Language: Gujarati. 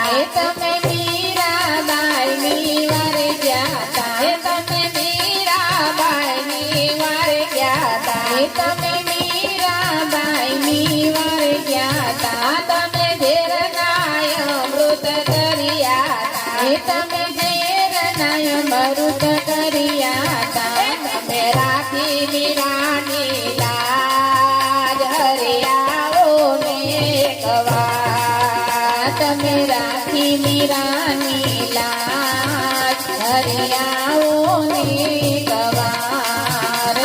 તમે મીરાબાઈની વારે ગયા તા તમે મીરાબાઈની વારે ગયા તા તમે મીરાબાઈની વારે ગયા તા તમે ઝેરનાય અમૃત કર્યા તા તમે ઝેરનાય અમૃત કર્યા તા તમે રાખી મીરાની લાજ હરિયાઓ ને એકવાર તમે રાખી મીરાની લાજ હરિયાઓ ને